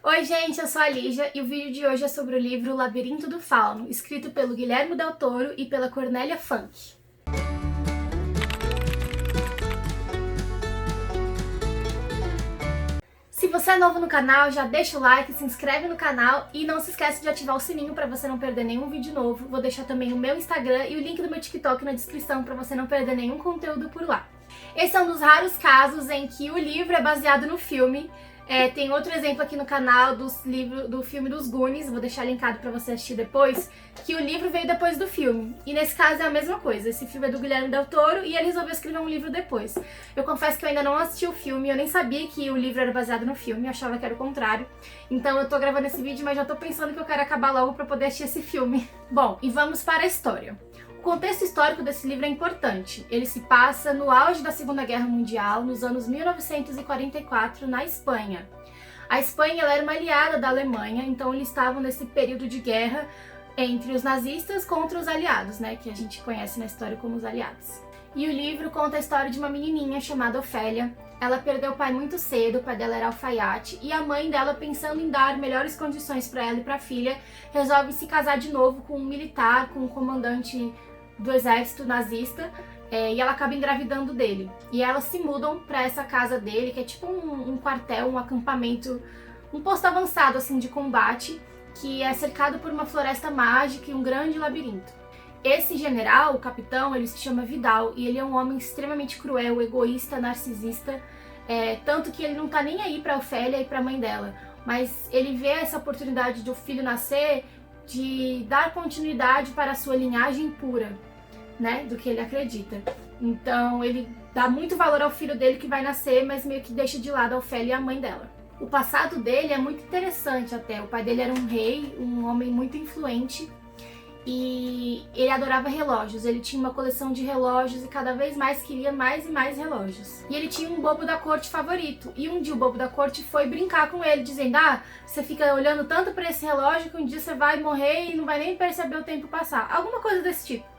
Oi gente, eu sou a Lígia e o vídeo de hoje é sobre o livro O Labirinto do Fauno, escrito pelo Guilherme Del Toro e pela Cornélia Funke. Se você é novo no canal, já deixa o like, se inscreve no canal e não se esquece de ativar o sininho para você não perder nenhum vídeo novo. Vou deixar também o meu Instagram e o link do meu TikTok na descrição para você não perder nenhum conteúdo por lá. Esse é um dos raros casos em que o livro é baseado no filme. Tem outro exemplo aqui no canal do filme dos Goonies, vou deixar linkado pra você assistir depois, que o livro veio depois do filme. E nesse caso é a mesma coisa, esse filme é do Guilherme Del Toro e ele resolveu escrever um livro depois. Eu confesso que eu ainda não assisti o filme, eu nem sabia que o livro era baseado no filme, eu achava que era o contrário. Então eu tô gravando esse vídeo, mas já tô pensando que eu quero acabar logo pra poder assistir esse filme. Bom, e vamos para a história. O contexto histórico desse livro é importante. Ele se passa no auge da Segunda Guerra Mundial, nos anos 1944, na Espanha. A Espanha ela era uma aliada da Alemanha, então eles estavam nesse período de guerra entre os nazistas contra os aliados, né, que a gente conhece na história como os aliados. E o livro conta a história de uma menininha chamada Ofélia. Ela perdeu o pai muito cedo, o pai dela era alfaiate, e a mãe dela, pensando em dar melhores condições para ela e para a filha, resolve se casar de novo com um militar, com um comandante do exército nazista, e ela acaba engravidando dele. E elas se mudam para essa casa dele, que é tipo um quartel, um acampamento, um posto avançado assim de combate, que é cercado por uma floresta mágica e um grande labirinto. Esse general, o capitão, ele se chama Vidal, e ele é um homem extremamente cruel, egoísta, narcisista, tanto que ele não tá nem aí pra Ofélia e pra mãe dela, mas ele vê essa oportunidade do filho nascer, de dar continuidade para a sua linhagem pura, né, do que ele acredita. Então ele dá muito valor ao filho dele que vai nascer, mas meio que deixa de lado a Ofélia e a mãe dela. O passado dele é muito interessante até. O pai dele era um rei, um homem muito influente, e ele adorava relógios. Ele tinha uma coleção de relógios e cada vez mais queria mais e mais relógios. E ele tinha um bobo da corte favorito. E um dia o bobo da corte foi brincar com ele, dizendo: você fica olhando tanto para esse relógio que um dia você vai morrer e não vai nem perceber o tempo passar. Alguma coisa desse tipo.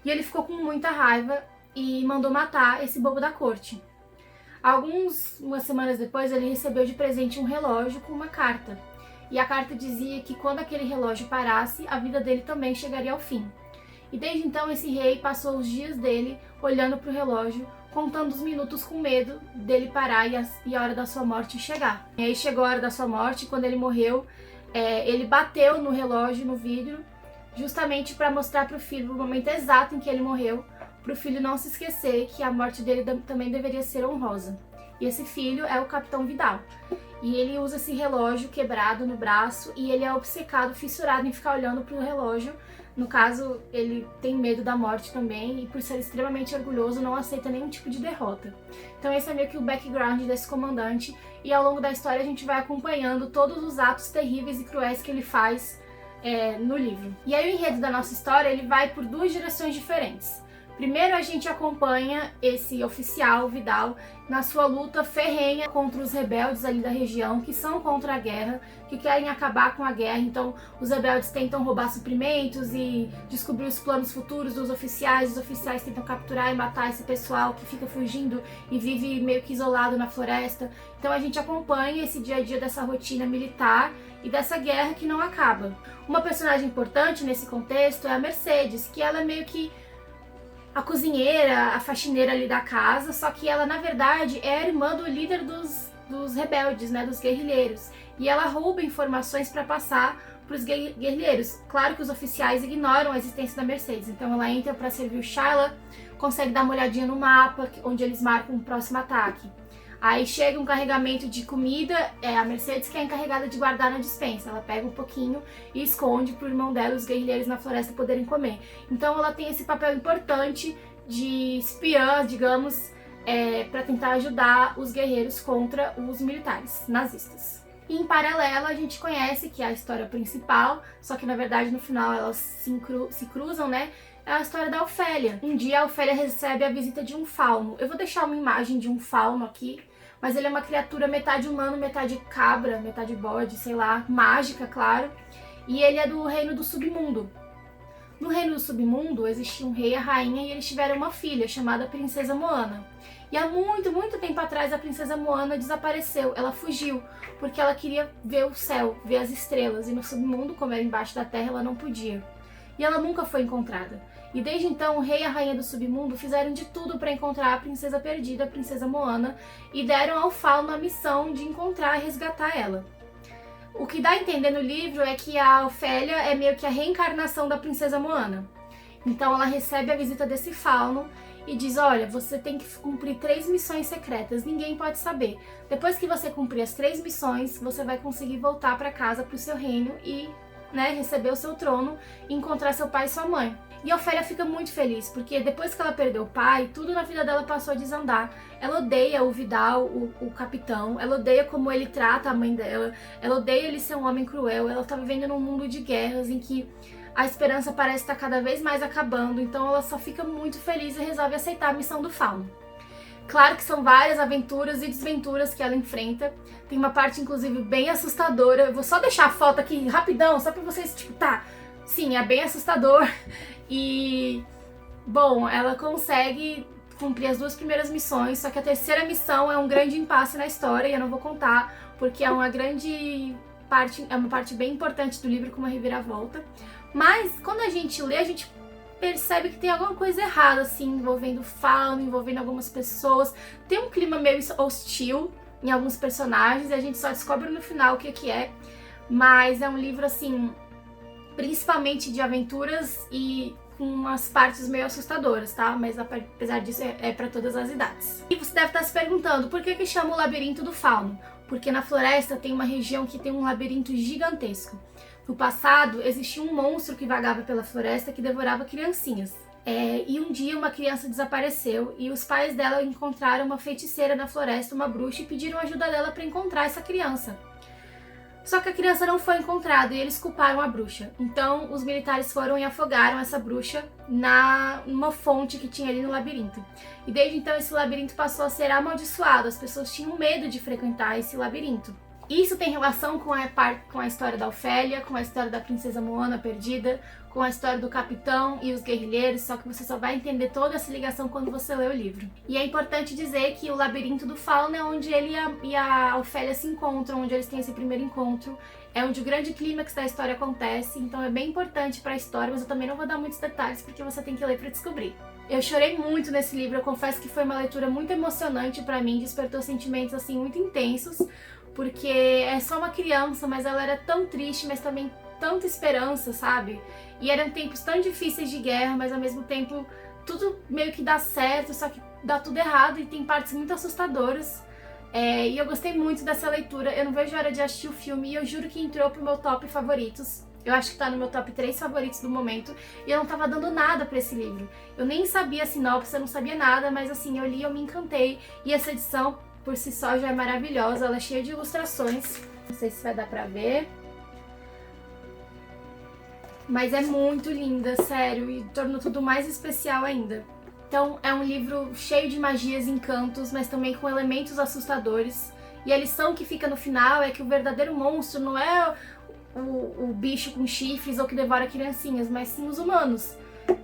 E ele ficou com muita raiva e mandou matar esse bobo da corte. Umas semanas depois, ele recebeu de presente um relógio com uma carta. E a carta dizia que quando aquele relógio parasse, a vida dele também chegaria ao fim. E desde então esse rei passou os dias dele olhando para o relógio, contando os minutos com medo dele parar e a hora da sua morte chegar. E aí chegou a hora da sua morte, e quando ele morreu, ele bateu no relógio, no vidro, justamente para mostrar para o filho o momento exato em que ele morreu, para o filho não se esquecer que a morte dele também deveria ser honrosa. E esse filho é o Capitão Vidal. E ele usa esse relógio quebrado no braço e ele é obcecado, fissurado em ficar olhando para o relógio. No caso, ele tem medo da morte também e, por ser extremamente orgulhoso, não aceita nenhum tipo de derrota. Então esse é meio que o background desse comandante, e ao longo da história a gente vai acompanhando todos os atos terríveis e cruéis que ele faz no livro. E aí o enredo da nossa história ele vai por duas direções diferentes. Primeiro a gente acompanha esse oficial, Vidal, na sua luta ferrenha contra os rebeldes ali da região, que são contra a guerra, que querem acabar com a guerra. Então os rebeldes tentam roubar suprimentos e descobrir os planos futuros dos oficiais. Os oficiais tentam capturar e matar esse pessoal que fica fugindo e vive meio que isolado na floresta. Então a gente acompanha esse dia a dia dessa rotina militar e dessa guerra que não acaba. Uma personagem importante nesse contexto é a Mercedes, que ela é meio que a cozinheira, a faxineira ali da casa, só que ela na verdade é a irmã do líder dos rebeldes, né, dos guerrilheiros. E ela rouba informações para passar para os guerrilheiros. Claro que os oficiais ignoram a existência da Mercedes, então ela entra para servir o Shyla, consegue dar uma olhadinha no mapa, onde eles marcam o próximo ataque. Aí chega um carregamento de comida, a Mercedes que é encarregada de guardar na despensa. Ela pega um pouquinho e esconde pro irmão dela, os guerrilheiros na floresta, poderem comer. Então ela tem esse papel importante de espiã, digamos, para tentar ajudar os guerreiros contra os militares nazistas. E em paralelo a gente conhece que é a história principal, só que na verdade no final elas se cruzam, né? É a história da Ofélia. Um dia a Ofélia recebe a visita de um fauno. Eu vou deixar uma imagem de um fauno aqui, mas ele é uma criatura metade humano, metade cabra, metade bode, sei lá, mágica, claro. E ele é do reino do submundo. No reino do submundo existia um rei e a rainha e eles tiveram uma filha chamada Princesa Moana. E há muito, muito tempo atrás a Princesa Moana desapareceu, ela fugiu, porque ela queria ver o céu, ver as estrelas, e no submundo, como era embaixo da terra, ela não podia. E ela nunca foi encontrada. E desde então o rei e a rainha do submundo fizeram de tudo para encontrar a princesa perdida, a Princesa Moana, e deram ao Fauno a missão de encontrar e resgatar ela. O que dá a entender no livro é que a Ofélia é meio que a reencarnação da Princesa Moana. Então ela recebe a visita desse Fauno e diz, olha, você tem que cumprir 3 missões secretas, ninguém pode saber. Depois que você cumprir as 3 missões, você vai conseguir voltar para casa, para o seu reino e receber o seu trono e encontrar seu pai e sua mãe. E a Ofélia fica muito feliz, porque depois que ela perdeu o pai, tudo na vida dela passou a desandar. Ela odeia o Vidal, o capitão, ela odeia como ele trata a mãe dela, ela odeia ele ser um homem cruel, ela tá vivendo num mundo de guerras em que a esperança parece estar cada vez mais acabando, então ela só fica muito feliz e resolve aceitar a missão do Fauno. Claro que são várias aventuras e desventuras que ela enfrenta. Tem uma parte, inclusive, bem assustadora. Eu vou só deixar a foto aqui rapidão, só pra vocês, sim, é bem assustador. E, bom, ela consegue cumprir as 2 primeiras missões, só que a terceira missão é um grande impasse na história e eu não vou contar, porque é uma parte bem importante do livro, com uma reviravolta. Mas, quando a gente lê, a gente percebe que tem alguma coisa errada, assim, envolvendo o Fauno, envolvendo algumas pessoas. Tem um clima meio hostil em alguns personagens e a gente só descobre no final o que é. Mas é um livro, assim, principalmente de aventuras e com umas partes meio assustadoras, tá? Mas apesar disso é para todas as idades. E você deve estar se perguntando, por que chama o Labirinto do Fauno? Porque na floresta tem uma região que tem um labirinto gigantesco. No passado, existia um monstro que vagava pela floresta que devorava criancinhas. E um dia uma criança desapareceu e os pais dela encontraram uma feiticeira na floresta, uma bruxa, e pediram ajuda dela para encontrar essa criança. Só que a criança não foi encontrada e eles culparam a bruxa. Então os militares foram e afogaram essa bruxa numa fonte que tinha ali no labirinto. E desde então esse labirinto passou a ser amaldiçoado, as pessoas tinham medo de frequentar esse labirinto. Isso tem relação com a história da Ofélia, com a história da Princesa Moana perdida, com a história do capitão e os guerrilheiros, só que você só vai entender toda essa ligação quando você lê o livro. E é importante dizer que o Labirinto do Fauno é onde ele e a Ofélia se encontram, onde eles têm esse primeiro encontro, é onde o grande clímax da história acontece, então é bem importante para a história, mas eu também não vou dar muitos detalhes porque você tem que ler para descobrir. Eu chorei muito nesse livro, eu confesso que foi uma leitura muito emocionante para mim, despertou sentimentos assim muito intensos, porque é só uma criança, mas ela era tão triste, mas também tanta esperança, sabe? E eram tempos tão difíceis de guerra, mas ao mesmo tempo tudo meio que dá certo, só que dá tudo errado e tem partes muito assustadoras. E eu gostei muito dessa leitura, eu não vejo a hora de assistir o filme e eu juro que entrou pro meu top favoritos. Eu acho que tá no meu top 3 favoritos do momento e eu não tava dando nada pra esse livro. Eu nem sabia a sinopse, eu não sabia nada, mas assim, eu li e eu me encantei. E essa edição por si só já é maravilhosa, ela é cheia de ilustrações, não sei se vai dar pra ver, mas é muito linda, sério, e tornou tudo mais especial ainda. Então é um livro cheio de magias e encantos, mas também com elementos assustadores, e a lição que fica no final é que o verdadeiro monstro não é o bicho com chifres ou que devora criancinhas, mas sim os humanos.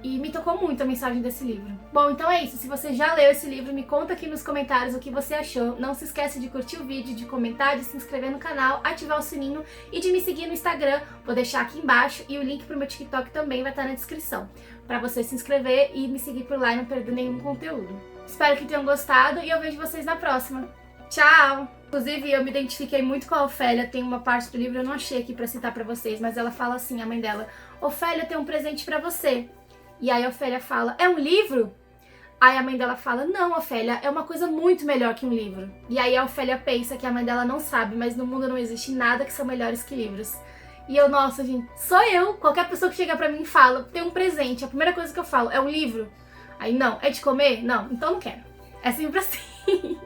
E me tocou muito a mensagem desse livro. Bom, então é isso. Se você já leu esse livro, me conta aqui nos comentários o que você achou. Não se esquece de curtir o vídeo, de comentar, de se inscrever no canal, ativar o sininho e de me seguir no Instagram. Vou deixar aqui embaixo e o link pro meu TikTok também vai estar na descrição, para você se inscrever e me seguir por lá e não perder nenhum conteúdo. Espero que tenham gostado e eu vejo vocês na próxima. Tchau! Inclusive, eu me identifiquei muito com a Ofélia, tem uma parte do livro, eu não achei aqui pra citar pra vocês, mas ela fala assim, a mãe dela: Ofélia, tem um presente pra você. E aí a Ofélia fala: é um livro? Aí a mãe dela fala: não, Ofélia, é uma coisa muito melhor que um livro. E aí a Ofélia pensa que a mãe dela não sabe, mas no mundo não existe nada que são melhores que livros. E eu, nossa, gente, sou eu. Qualquer pessoa que chega pra mim e fala: tem um presente, a primeira coisa que eu falo: é um livro? Aí, não, é de comer? Não, então não quero. É sempre assim.